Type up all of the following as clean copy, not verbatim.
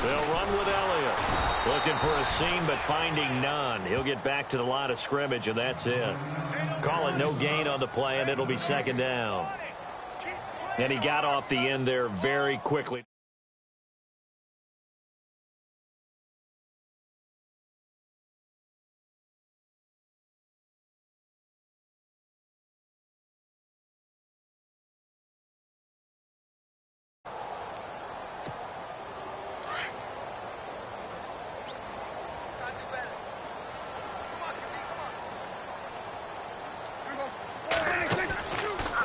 They'll run with Elliott. Looking for a seam, but finding none. He'll get back to the line of scrimmage, and that's it. Call it no gain on the play, and it'll be second down. And he got off the end there very quickly.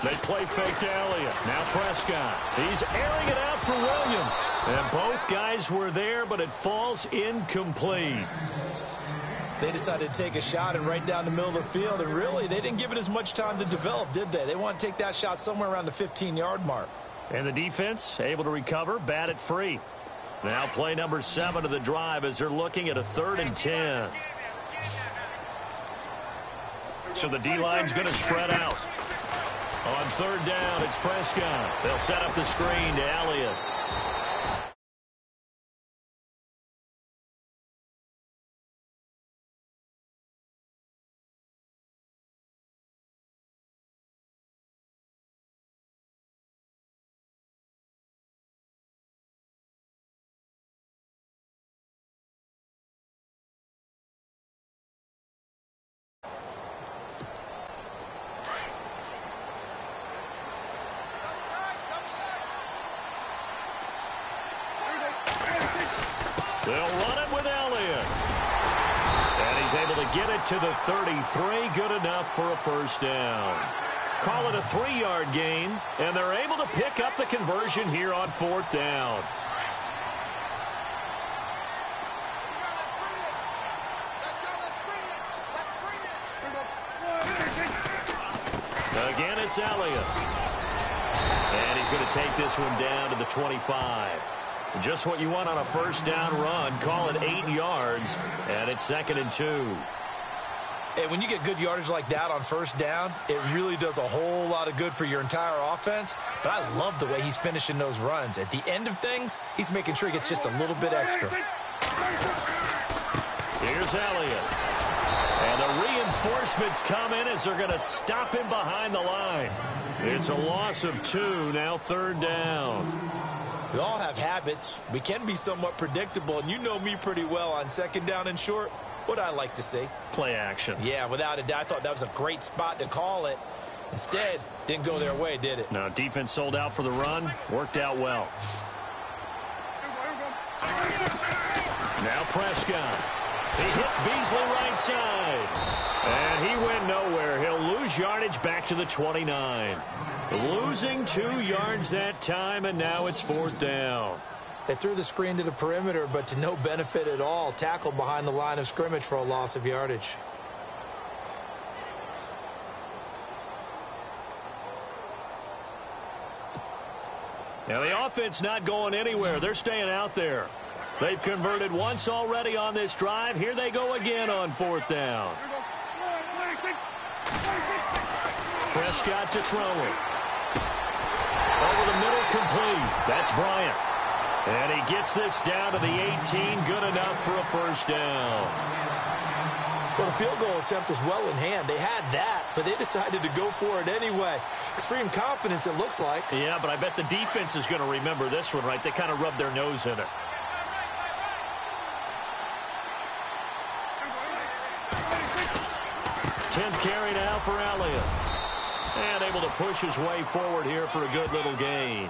They play fake to Elliott. Now Prescott. He's airing it out for Williams. And both guys were there, but it falls incomplete. They decided to take a shot and right down the middle of the field, and really, they didn't give it as much time to develop, did they? They want to take that shot somewhere around the 15-yard mark. And the defense able to recover, bat it free. Now play number 7 of the drive as they're looking at a 3rd and 10. So the D-line's going to spread out. On 3rd down, it's Prescott. They'll set up the screen to Elliott. They'll run it with Elliott. And he's able to get it to the 33. Good enough for a first down. Call it a 3-yard gain, and they're able to pick up the conversion here on 4th down. Again, it's Elliott. And he's going to take this one down to the 25. Just what you want on a first down run. Call it 8 yards, and it's 2nd and 2. And when you get good yardage like that on first down, it really does a whole lot of good for your entire offense. But I love the way he's finishing those runs. At the end of things, he's making sure he gets just a little bit extra. Here's Elliott. And the reinforcements come in as they're going to stop him behind the line. It's a loss of 2, now 3rd down. We all have habits. We can be somewhat predictable, and you know me pretty well on 2nd down and short. What I like to see? Play action. Yeah, without a doubt. I thought that was a great spot to call it. Instead, didn't go their way, did it? No, defense sold out for the run. Worked out well. Now Prescott. He hits Beasley right side. And he went nowhere. He'll lose yardage back to the 29. Losing 2 yards that time, and now it's 4th down. They threw the screen to the perimeter, but to no benefit at all. Tackled behind the line of scrimmage for a loss of yardage. Now the offense not going anywhere. They're staying out there. They've converted once already on this drive. Here they go again on 4th down. Prescott to throw it. Over the middle, complete. That's Bryant. And he gets this down to the 18. Good enough for a first down. Well, the field goal attempt was well in hand. They had that, but they decided to go for it anyway. Extreme confidence, it looks like. Yeah, but I bet the defense is going to remember this one, right? They kind of rubbed their nose in it. Tenth carry now for Elliott. And able to push his way forward here for a good little gain.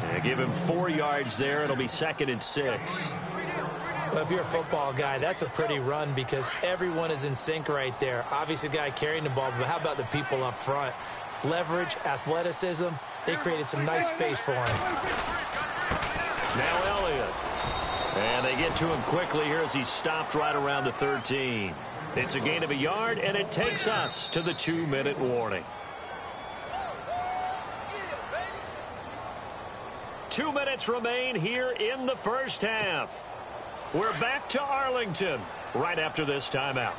And give him 4 yards there. It'll be 2nd and 6. Well, if you're a football guy, that's a pretty run because everyone is in sync right there. Obviously, the guy carrying the ball, but how about the people up front? Leverage, athleticism, they created some nice space for him. Now Elliott. And they get to him quickly here as he stopped right around the 13. It's a gain of a yard, and it takes us to the 2-minute warning. 2 minutes remain here in the first half. We're back to Arlington right after this timeout.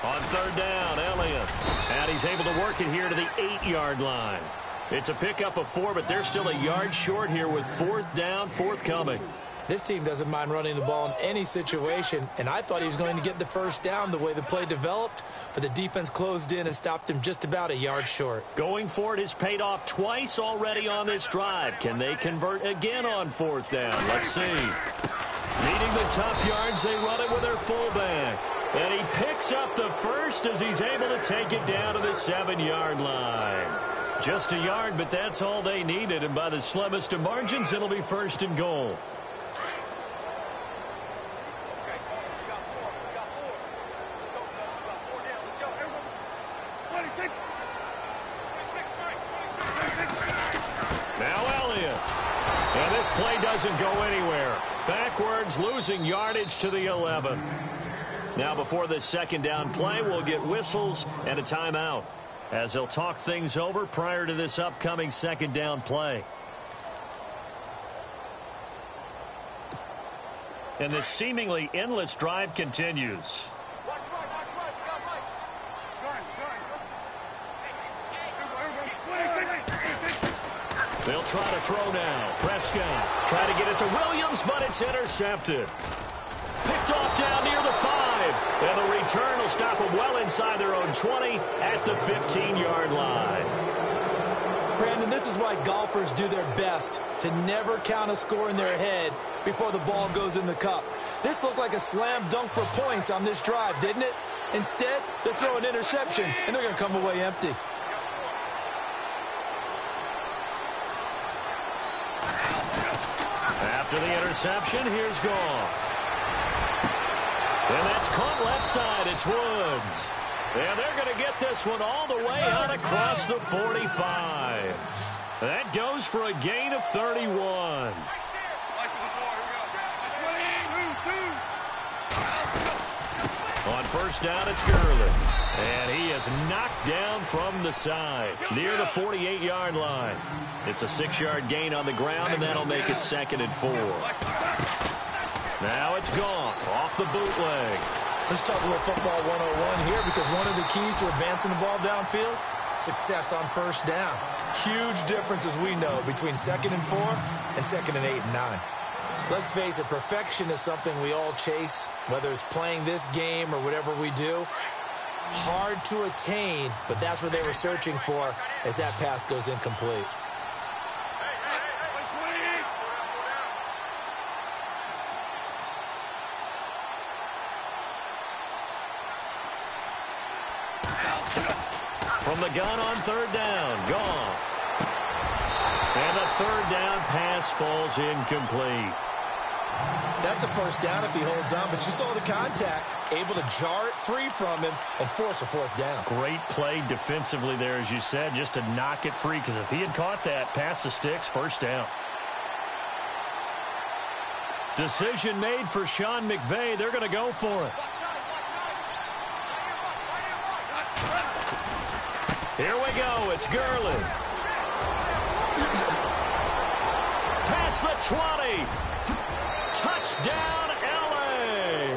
On 3rd down, Elliott. And he's able to work it here to the 8-yard line. It's a pickup of 4, but they're still a yard short here with 4th down, forthcoming. This team doesn't mind running the ball in any situation, and I thought he was going to get the first down the way the play developed, but the defense closed in and stopped him just about a yard short. Going for it has paid off twice already on this drive. Can they convert again on 4th down? Let's see. Needing the tough yards, they run it with their fullback. And he picks up the first as he's able to take it down to the 7-yard line. Just a yard, but that's all they needed, and by the slimmest of margins, it'll be 1st and goal. Play doesn't go anywhere. Backwards, losing yardage to the 11. Now before this 2nd down play, we'll get whistles and a timeout as they'll talk things over prior to this upcoming 2nd down play. And this seemingly endless drive continues. They'll try to throw now. Prescott try to get it to Williams, but it's intercepted. Picked off down near the 5. And the return will stop them well inside their own 20 at the 15-yard line. Brandon, this is why golfers do their best to never count a score in their head before the ball goes in the cup. This looked like a slam dunk for points on this drive, didn't it? Instead, they throw an interception, and they're going to come away empty. After the interception, here's Goff. And that's caught left side. It's Woods. And they're going to get this one all the way out across the 45. That goes for a gain of 31. On 1st down, it's Gurley. And he is knocked down from the side near the 48-yard line. It's a 6-yard gain on the ground, and that'll make it 2nd and 4. Now it's Goff off the bootleg. Let's talk a little football 101 here, because one of the keys to advancing the ball downfield, success on 1st down. Huge difference, as we know, between 2nd and 4 and 2nd and 8 and 9. Let's face it, perfection is something we all chase, whether it's playing this game or whatever we do. Hard to attain, but that's what they were searching for as that pass goes incomplete. From the gun on 3rd down, Goff. And the 3rd down pass falls incomplete. That's a 1st down if he holds on, but you saw the contact, able to jar it free from him and force a 4th down. Great play defensively there, as you said, just to knock it free, because if he had caught that, pass the sticks, 1st down. Decision made for Sean McVay. They're going to go for it. Here we go. It's Gurley. Past the 20. Touchdown, L.A.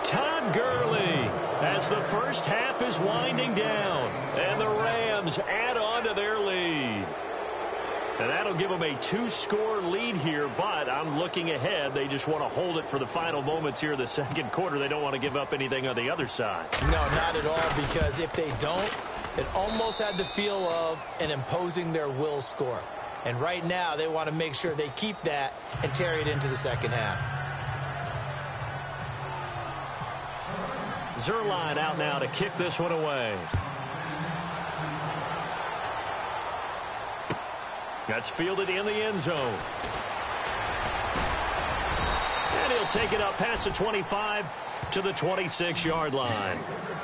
Todd Gurley as the 1st half is winding down. And the Rams add on to their lead. And that'll give them a 2-score lead here, but I'm looking ahead. They just want to hold it for the final moments here in the 2nd quarter. They don't want to give up anything on the other side. No, not at all, because if they don't, it almost had the feel of an imposing their will score. And right now, they want to make sure they keep that and carry it into the 2nd half. Zerline out now to kick this one away. That's fielded in the end zone. And he'll take it up past the 25 to the 26-yard line.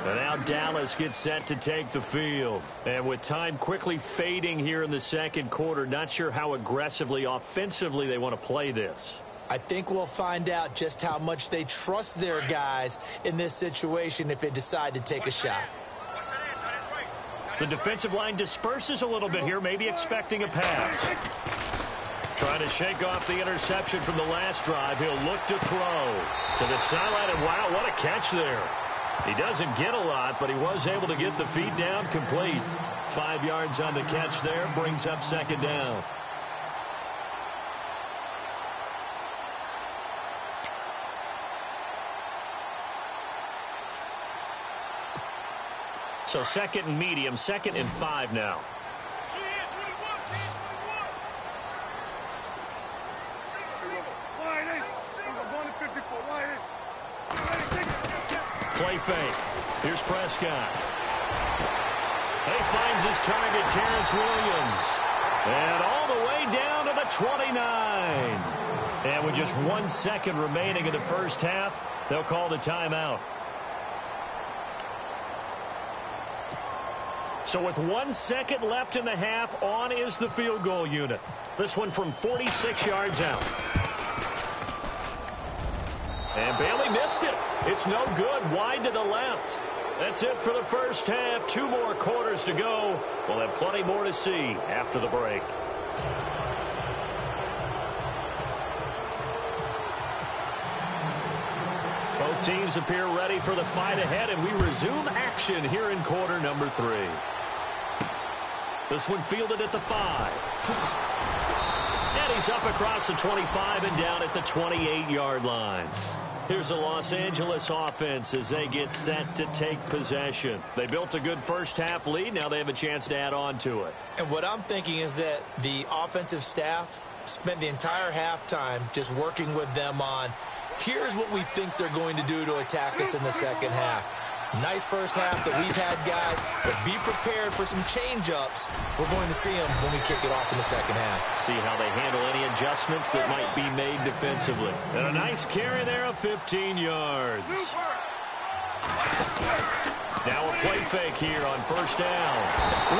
And now Dallas gets set to take the field. And with time quickly fading here in the 2nd quarter, not sure how aggressively, offensively they want to play this. I think we'll find out just how much they trust their guys in this situation if they decide to take a shot. The defensive line disperses a little bit here, maybe expecting a pass. Trying to shake off the interception from the last drive. He'll look to throw to the sideline, and wow, what a catch there. He doesn't get a lot, but he was able to get the feed down complete. 5 yards on the catch there, brings up second down. So second and medium, 2nd and 5 now. Play fake. Here's Prescott. He finds his target, Terrence Williams. And all the way down to the 29. And with just 1 second remaining in the first half, they'll call the timeout. So with 1 second left in the half, on is the field goal unit. This one from 46 yards out. And Bailey missed it. It's no good. Wide to the left. That's it for the first half. 2 more quarters to go. We'll have plenty more to see after the break. Both teams appear ready for the fight ahead, and we resume action here in quarter number 3. This one fielded at the 5. And he's up across the 25 and down at the 28-yard line. Here's the Los Angeles offense as they get set to take possession. They built a good first-half lead. Now they have a chance to add on to it. And what I'm thinking is that the offensive staff spent the entire halftime just working with them on, here's what we think they're going to do to attack us in the second half. Nice first half that we've had, guys, but be prepared for some change-ups. We're going to see them when we kick it off in the second half. See how they handle any adjustments that might be made defensively. And a nice carry there of 15 yards. Now a play fake here on first down.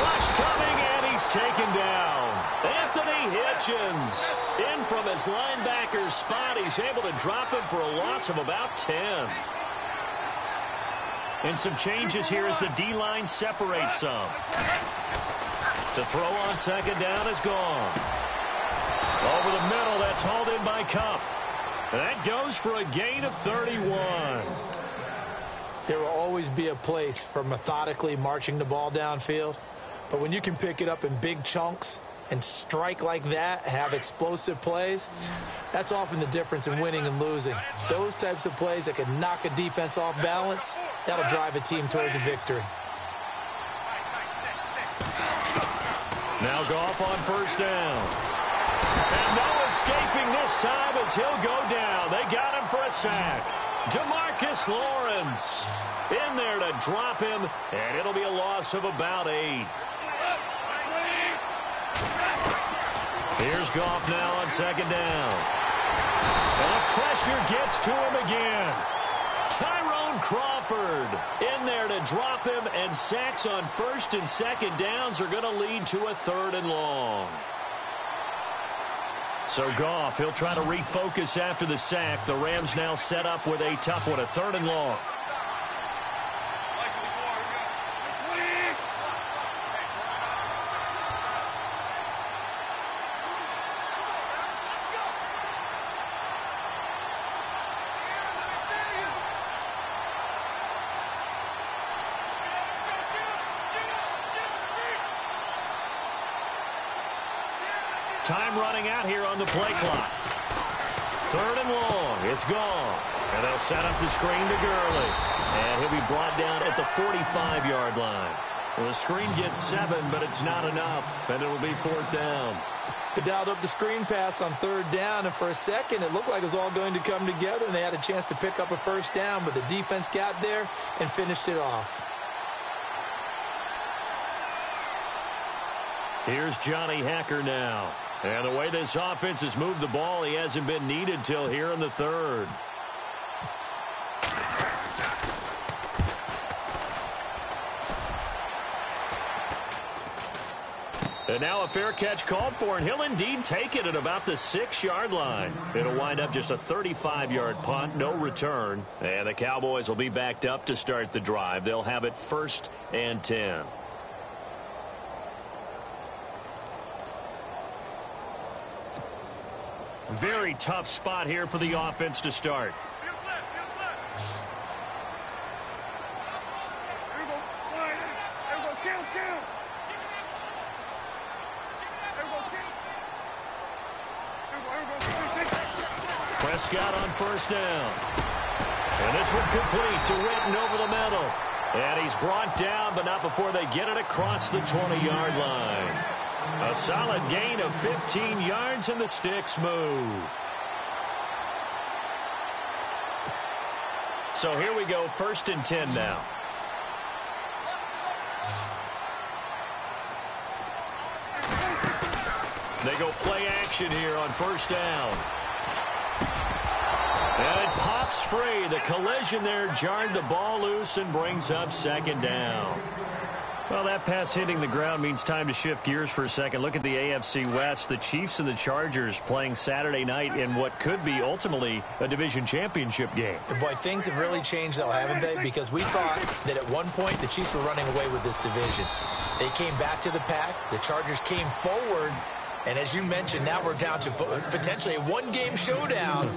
Rush coming, and he's taken down. Anthony Hitchens in from his linebacker spot. He's able to drop him for a loss of about 10. And some changes here as the D-line separates some. To throw on second down is gone. Over the middle, that's hauled in by Cup. And that goes for a gain of 31. There will always be a place for methodically marching the ball downfield. But when you can pick it up in big chunks and strike like that, have explosive plays, that's often the difference in winning and losing. Those types of plays that can knock a defense off balance, that'll drive a team towards a victory. Now Goff on first down. And no escaping this time as he'll go down. They got him for a sack. Demarcus Lawrence in there to drop him, and it'll be a loss of about 8. Here's Goff now on second down. And the pressure gets to him again. Tyrone Crawford in there to drop him, and sacks on first and second downs are going to lead to a 3rd and long. So Goff, he'll try to refocus after the sack. The Rams now set up with a tough one, a 3rd and long. Time running out here on the play clock. 3rd and long. It's gone. And they'll set up the screen to Gurley. And he'll be brought down at the 45-yard line. Well, the screen gets 7, but it's not enough. And it'll be 4th down. They dialed up the screen pass on 3rd down, and for a second it looked like it was all going to come together, and they had a chance to pick up a first down, but the defense got there and finished it off. Here's Johnny Hacker now. And the way this offense has moved the ball, he hasn't been needed till here in the 3rd. And now a fair catch called for, and he'll indeed take it at about the 6-yard line. It'll wind up just a 35-yard punt, no return. And the Cowboys will be backed up to start the drive. They'll have it 1st and 10. Very tough spot here for the offense to start. Prescott on first down. And this one complete to Witten over the middle. And he's brought down, but not before they get it across the 20-yard line. A solid gain of 15 yards, and the sticks move. So here we go, 1st and 10 now. They go play action here on first down. And it pops free. The collision there jarred the ball loose and brings up 2nd down. Well, that pass hitting the ground means time to shift gears for a second. Look at the AFC West. The Chiefs and the Chargers playing Saturday night in what could be ultimately a division championship game. Boy, things have really changed, though, haven't they? Because we thought that at one point the Chiefs were running away with this division. They came back to the pack. The Chargers came forward. And as you mentioned, now we're down to potentially a one-game showdown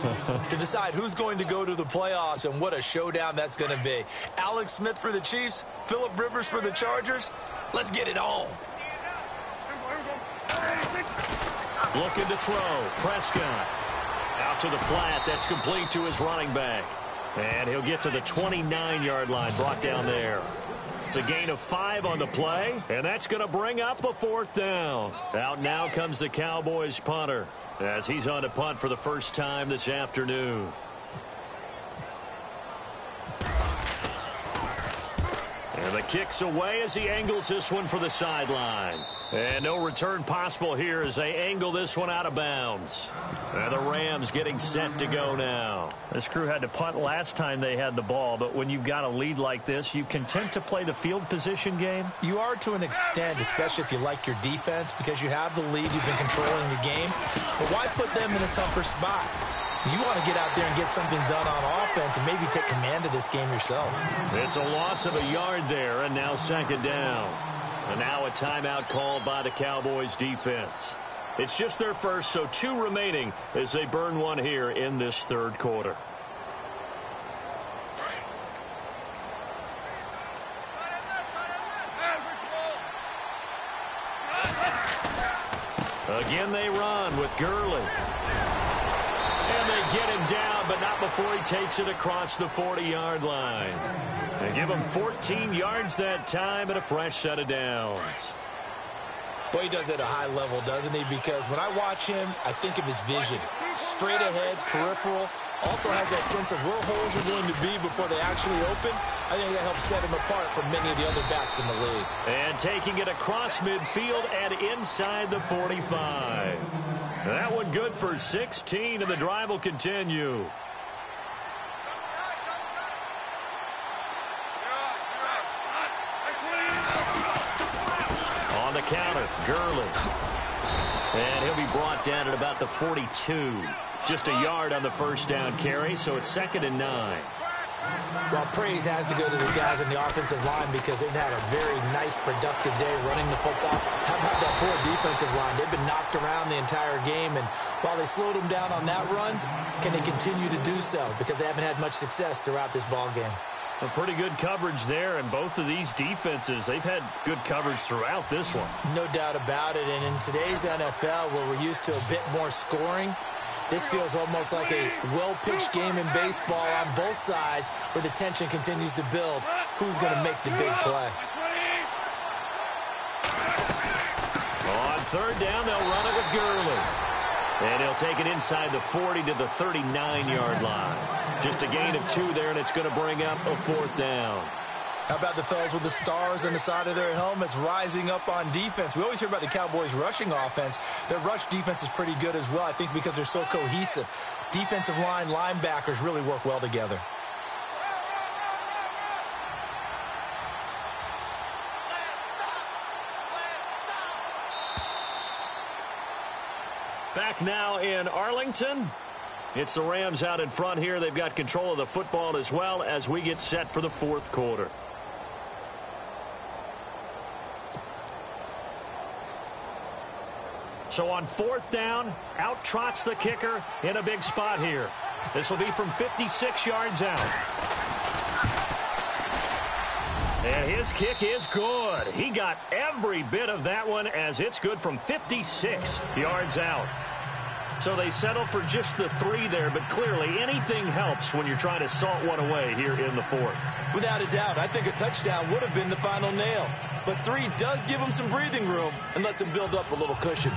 to decide who's going to go to the playoffs, and what a showdown that's going to be. Alex Smith for the Chiefs, Phillip Rivers for the Chargers. Let's get it on. Looking to throw. Prescott out to the flat. That's complete to his running back. And he'll get to the 29-yard line, brought down there. It's a gain of 5 on the play, and that's going to bring up a 4th down. Out now comes the Cowboys punter as he's on to punt for the first time this afternoon. And the kick's away as he angles this one for the sideline. And no return possible here as they angle this one out of bounds. And the Rams getting set to go now. This crew had to punt last time they had the ball, but when you've got a lead like this, you content to play the field position game? You are to an extent, especially if you like your defense, because you have the lead, you've been controlling the game. But why put them in a tougher spot? You want to get out there and get something done on offense and maybe take command of this game yourself. It's a loss of a yard there, and now 2nd down. And now a timeout called by the Cowboys defense. It's just their first, so 2 remaining as they burn one here in this 3rd quarter. Again they run with Gurley. And they get him down, but not before he takes it across the 40-yard line. They give him 14 yards that time and a fresh set of downs. Boy, he does it at a high level, doesn't he? Because when I watch him, I think of his vision. Straight ahead, peripheral. Also has that sense of where holes are going to be before they actually open. I think that helps set him apart from many of the other backs in the league. And taking it across midfield and inside the 45. That one good for 16, and the drive will continue. On the counter, Gurley. And he'll be brought down at about the 42. Just a yard on the first down carry, so it's 2nd and 9. Well, praise has to go to the guys on the offensive line because they've had a very nice, productive day running the football. How about that poor defensive line? They've been knocked around the entire game, and while they slowed them down on that run, can they continue to do so? Because they haven't had much success throughout this ball game. A pretty good coverage there, and both of these defenses, they've had good coverage throughout this one. No doubt about it, and in today's NFL, where we're used to a bit more scoring, this feels almost like a well-pitched game in baseball on both sides where the tension continues to build. Who's going to make the big play? On 3rd down, they'll run it with Gurley. And he'll take it inside the 40 to the 39-yard line. Just a gain of 2 there, and it's going to bring up a 4th down. How about the fellas with the stars on the side of their helmets rising up on defense? We always hear about the Cowboys' rushing offense. Their rush defense is pretty good as well, I think, because they're so cohesive. Defensive line, linebackers really work well together. Back now in Arlington. It's the Rams out in front here. They've got control of the football as well as we get set for the 4th quarter. So on 4th down, out trots the kicker in a big spot here. This will be from 56 yards out. And his kick is good. He got every bit of that one as it's good from 56 yards out. So they settle for just the 3 there, but clearly anything helps when you're trying to salt one away here in the 4th. Without a doubt, I think a touchdown would have been the final nail. But 3 does give them some breathing room and lets them build up a little cushion.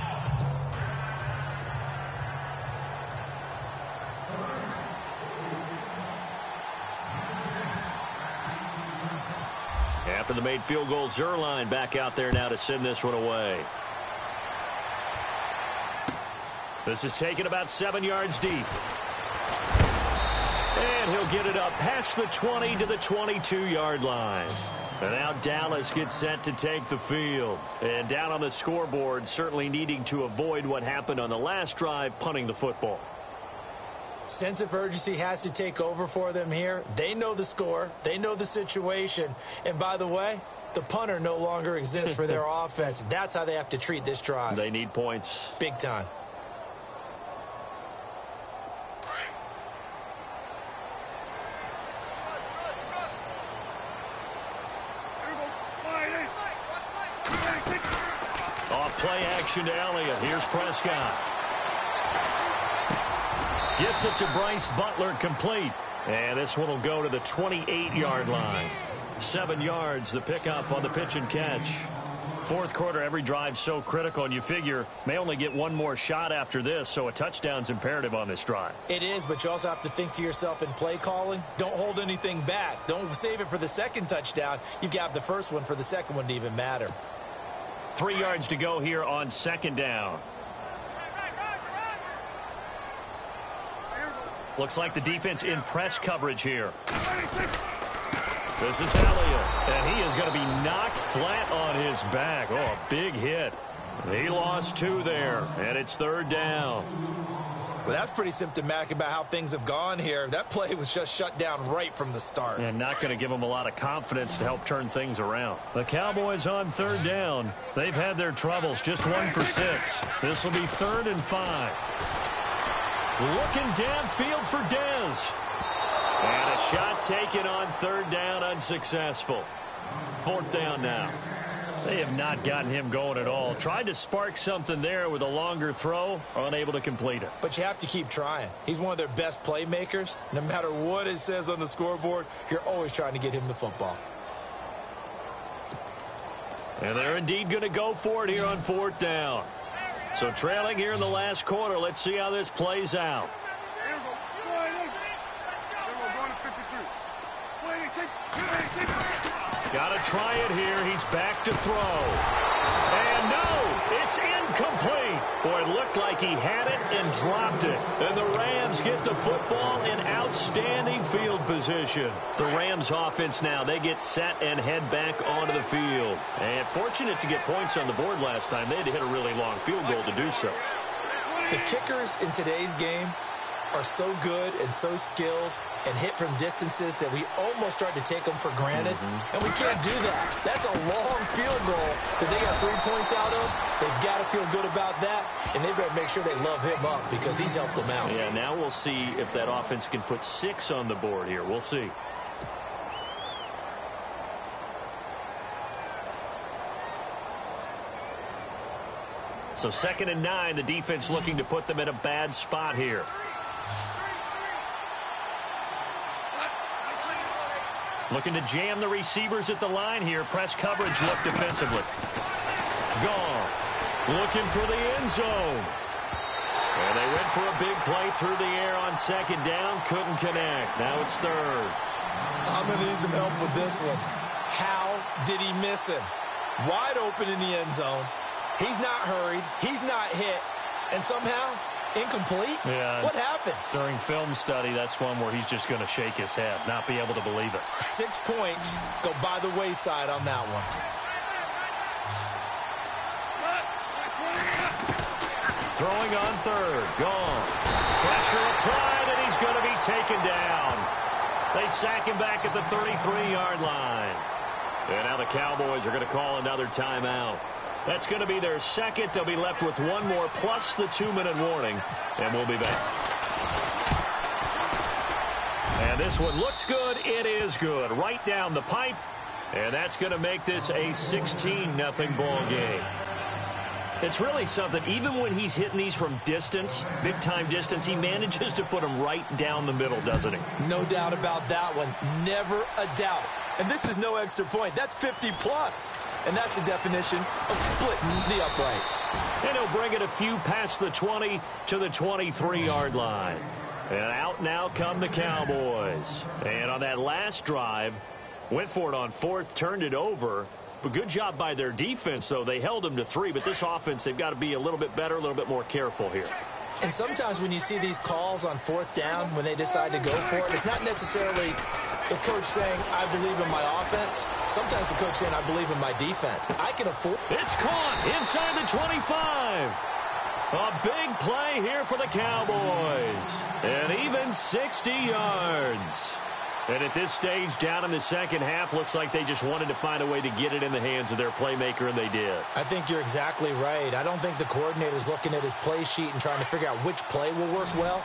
After the made field goal, Zerline back out there now to send this one away. This is taken about 7 yards deep. And he'll get it up past the 20 to the 22-yard line. And now Dallas gets set to take the field. And down on the scoreboard, certainly needing to avoid what happened on the last drive, punting the football. Sense of urgency has to take over for them here. They know the score. They know the situation. And by the way, the punter no longer exists for their offense. That's how they have to treat this drive. They need points. Big time. Off play action to Elliott. Here's Prescott. Gets it to Bryce Butler, complete. And this one will go to the 28-yard line. 7 yards, the pickup on the pitch and catch. 4th quarter, every drive so critical, and you figure may only get one more shot after this, so a touchdown's imperative on this drive. It is, but you also have to think to yourself in play calling, don't hold anything back. Don't save it for the second touchdown. You've got the first one for the second one to even matter. 3 yards to go here on 2nd down. Looks like the defense in press coverage here. This is Elliott, and he is going to be knocked flat on his back. Oh, a big hit. He lost 2 there, and it's 3rd down. Well, that's pretty symptomatic about how things have gone here. That play was just shut down right from the start. And not going to give them a lot of confidence to help turn things around. The Cowboys on 3rd down. They've had their troubles, just 1 for 6. This will be 3rd and 5. Looking downfield for Dez. And a shot taken on 3rd down, unsuccessful. 4th down now. They have not gotten him going at all. Tried to spark something there with a longer throw, unable to complete it. But you have to keep trying. He's one of their best playmakers. No matter what it says on the scoreboard, you're always trying to get him the football. And they're indeed going to go for it here on 4th down. So trailing here in the last quarter. Let's see how this plays out. Got to try it here. He's back to throw. And no, it's incomplete. Boy, it looked like he had it and dropped it. And the Rams get the football in outstanding field position. The Rams offense now, they get set and head back onto the field. And fortunate to get points on the board last time. They had to hit a really long field goal to do so. The kickers in today's game are so good and so skilled and hit from distances that we almost start to take them for granted. And we can't do that. That's a long field goal that they got 3 points out of. They've got to feel good about that, and they better make sure they love him up because he's helped them out. Yeah, now we'll see if that offense can put 6 on the board here. We'll see. So 2nd and 9, the defense looking to put them in a bad spot here. Looking to jam the receivers at the line here. Press coverage look defensively. Goff looking for the end zone. And they went for a big play through the air on 2nd down. Couldn't connect. Now it's 3rd. I'm going to need some help with this one. How did he miss him? Wide open in the end zone. He's not hurried. He's not hit. And somehow, incomplete? Yeah. What happened? During film study, that's one where he's just going to shake his head, not be able to believe it. 6 points go by the wayside on that one. Throwing on 3rd. Gone. Pressure applied, and he's going to be taken down. They sack him back at the 33-yard line. And now the Cowboys are going to call another timeout. That's going to be their 2nd. They'll be left with 1 more plus the 2-minute warning, and we'll be back. And this one looks good. It is good. Right down the pipe, and that's going to make this a 16-0 ball game. It's really something. Even when he's hitting these from distance, big-time distance, he manages to put them right down the middle, doesn't he? No doubt about that one. Never a doubt. And this is no extra point. That's 50-plus. And that's the definition of splitting the uprights. And he'll bring it a few past the 20 to the 23-yard line. And out now come the Cowboys. And on that last drive, went for it on fourth, turned it over. But good job by their defense, though. They held them to 3. But this offense, they've got to be a little bit better, a little bit more careful here. And sometimes when you see these calls on fourth down, when they decide to go for it, it's not necessarily the coach saying, I believe in my offense. Sometimes the coach saying, I believe in my defense. I can afford. It's caught inside the 25. A big play here for the Cowboys. And even 60 yards. And at this stage, down in the second half, looks like they just wanted to find a way to get it in the hands of their playmaker, and they did. I think you're exactly right. I don't think the coordinator's looking at his play sheet and trying to figure out which play will work well.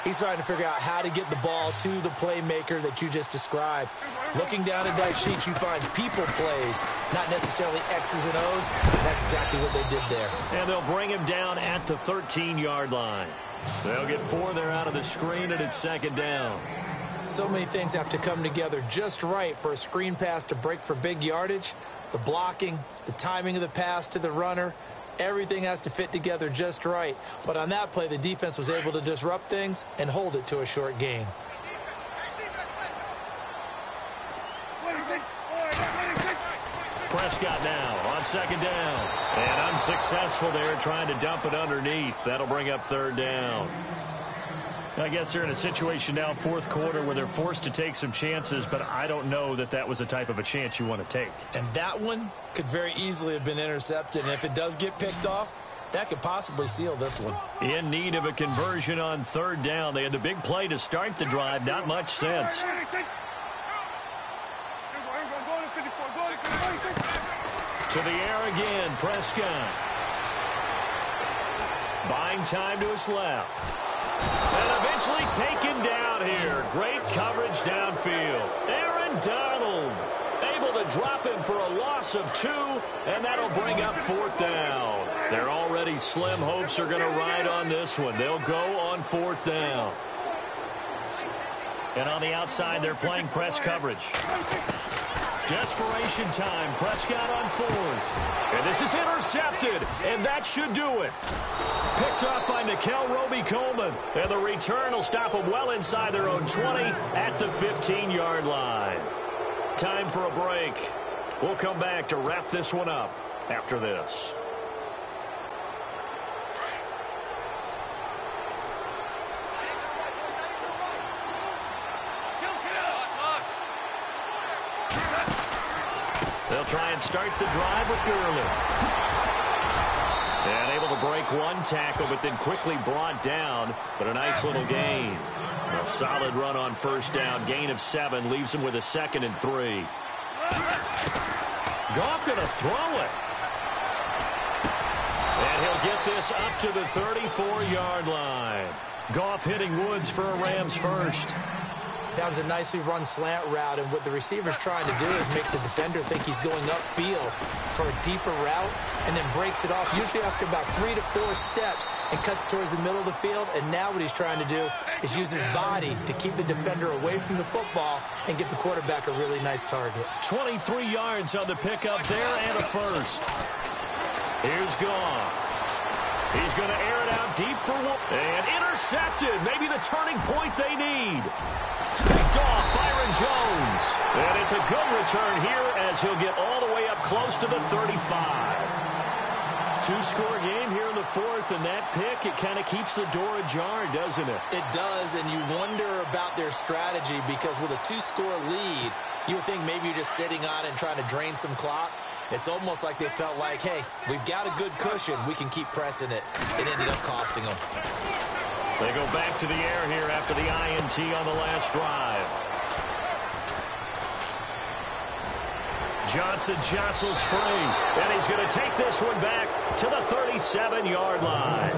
He's trying to figure out how to get the ball to the playmaker that you just described. Looking down at that sheet, you find people plays, not necessarily X's and O's. And that's exactly what they did there. And they'll bring him down at the 13-yard line. They'll get 4 there out of the screen, and it's second down. So many things have to come together just right for a screen pass to break for big yardage. The blocking, the timing of the pass to the runner, everything has to fit together just right. But on that play, the defense was able to disrupt things and hold it to a short gain. Prescott now on second down. And unsuccessful there, trying to dump it underneath. That'll bring up third down. I guess they're in a situation now, fourth quarter, where they're forced to take some chances, but I don't know that that was the type of a chance you want to take. And that one could very easily have been intercepted, and if it does get picked off, that could possibly seal this one. In need of a conversion on third down. They had the big play to start the drive. Not much sense. To the air again, Prescott. Buying time to his left. And eventually taken down here. Great coverage downfield. Aaron Donald able to drop him for a loss of 2, and that'll bring up fourth down. Their already slim hopes are going to ride on this one. They'll go on fourth down. And on the outside, they're playing press coverage. Desperation time. Prescott on fourth. And this is intercepted, and that should do it. Picked up by Nikel Roby-Coleman. And the return will stop them well inside their own 20 at the 15-yard line. Time for a break. We'll come back to wrap this one up after this. They'll try and start the drive with Gurley. And able to break one tackle, but then quickly brought down. But a nice little gain. A solid run on first down. Gain of 7 leaves him with a 2nd and 3. Goff going to throw it. And he'll get this up to the 34-yard line. Goff hitting Woods for a Rams first. That was a nicely run slant route, and what the receiver's trying to do is make the defender think he's going upfield for a deeper route, and then breaks it off, usually after about 3 to 4 steps, and cuts towards the middle of the field. And now what he's trying to do is use his body to keep the defender away from the football and give the quarterback a really nice target. 23 yards on the pickup there, and a first. Here's Goff. He's going to air it out deep for one. And intercepted. Maybe the turning point they need. Picked off Byron Jones. And it's a good return here as he'll get all the way up close to the 35. 2-score game here in the fourth, and that pick, it kind of keeps the door ajar, doesn't it? It does, and you wonder about their strategy, because with a 2-score lead, you would think maybe you're just sitting on it and trying to drain some clock. It's almost like they felt like, hey, we've got a good cushion. We can keep pressing it. It ended up costing them. They go back to the air here after the INT on the last drive. Johnson jostles free, and he's going to take this one back to the 37-yard line.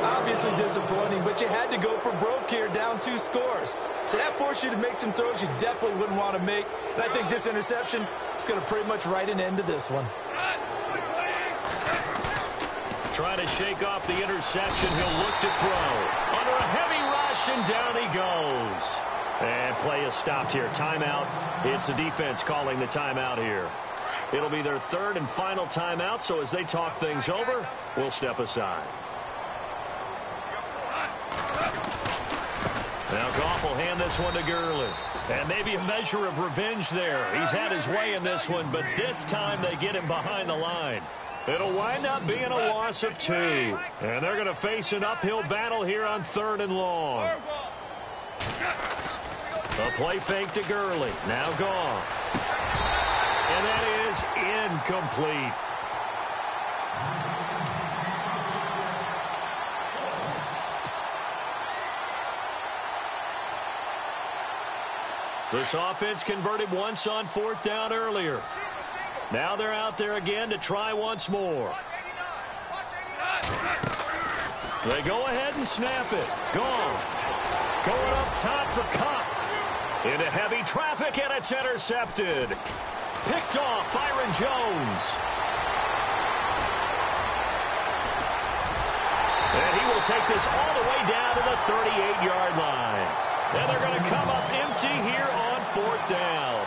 Obviously disappointing, but you had to go for broke here, down 2 scores. So that forced you to make some throws you definitely wouldn't want to make. And I think this interception is going to pretty much write an end to this one. Trying to shake off the interception. He'll look to throw. Under a heavy rush, and down he goes. And play is stopped here. Timeout. It's the defense calling the timeout here. It'll be their third and final timeout, so as they talk things over, we'll step aside. Now Goff will hand this one to Gurley. And maybe a measure of revenge there. He's had his way in this one, but this time they get him behind the line. It'll wind up being a loss of 2. And they're going to face an uphill battle here on 3rd and long. A play fake to Gurley. Now Goff. And that is incomplete. This offense converted once on 4th down earlier. Now they're out there again to try once more. They go ahead and snap it. Gone. Going up top for Cup. Into heavy traffic, and it's intercepted. Picked off Byron Jones. And he will take this all the way down to the 38-yard line. And they're going to come up empty here on 4th down.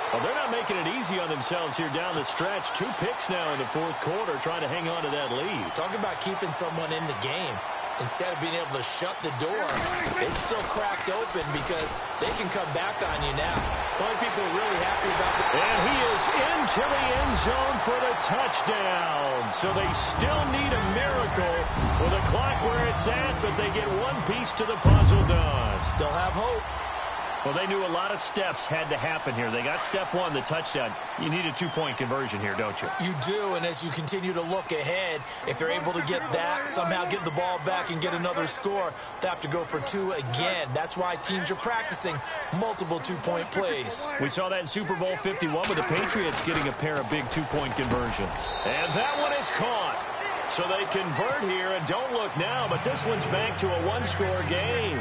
Well, they're not making it easy on themselves here down the stretch. 2 picks now in the 4th quarter trying to hang on to that lead. Talk about keeping someone in the game. Instead of being able to shut the door, it's still cracked open because they can come back on you now. The only people are really happy about that. And he is into the end zone for the touchdown. So they still need a miracle with the clock where it's at, but they get one piece to the puzzle done. Still have hope. Well, they knew a lot of steps had to happen here. They got step 1, the touchdown. You need a 2-point conversion here, don't you? You do, and as you continue to look ahead, if they're able to get that, somehow get the ball back and get another score, they have to go for 2 again. That's why teams are practicing multiple 2-point plays. We saw that in Super Bowl 51 with the Patriots getting a pair of big 2-point conversions. And that one is caught. So they convert here, and don't look now, but this one's back to a 1-score game.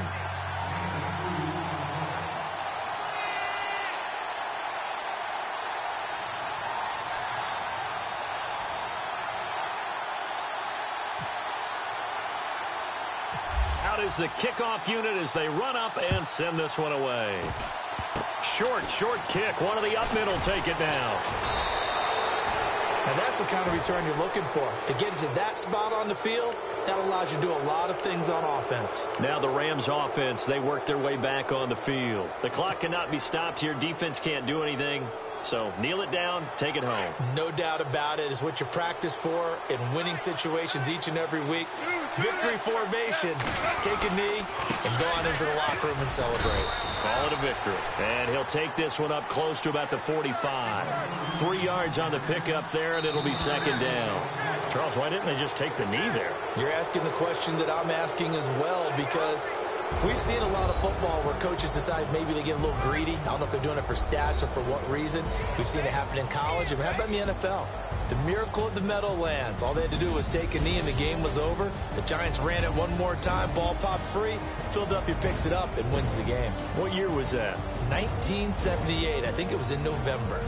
Is the kickoff unit as they run up and send this one away. Short kick. One of the up middle take it now. And that's the kind of return you're looking for. To get to that spot on the field, that allows you to do a lot of things on offense. Now the Rams offense, they work their way back on the field. The clock cannot be stopped here. Defense can't do anything. So kneel it down, take it home. No doubt about it. It's what you practice for in winning situations each and every week. Victory formation. Take a knee and go on into the locker room and celebrate. Call it a victory. And he'll take this one up close to about the 45. 3 yards on the pickup there, and it'll be 2nd down. Charles, why didn't they just take the knee there? You're asking the question that I'm asking as well, because we've seen a lot of football where coaches decide maybe they get a little greedy. I don't know if they're doing it for stats or for what reason. We've seen it happen in college. And how about in the NFL? The miracle of the Meadowlands. All they had to do was take a knee and the game was over. The Giants ran it one more time. Ball popped free. Philadelphia picks it up and wins the game. What year was that? 1978. I think it was in November.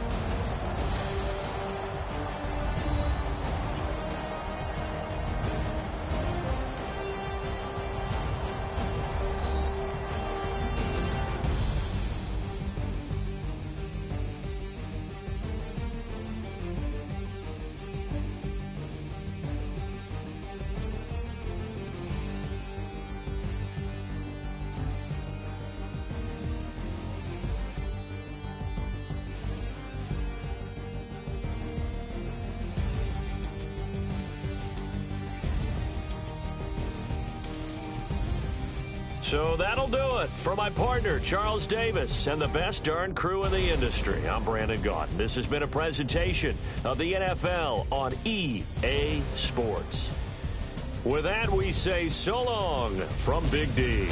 So that'll do it for my partner, Charles Davis, and the best darn crew in the industry. I'm Brandon Gaudin. This has been a presentation of the NFL on EA Sports. With that, we say so long from Big D.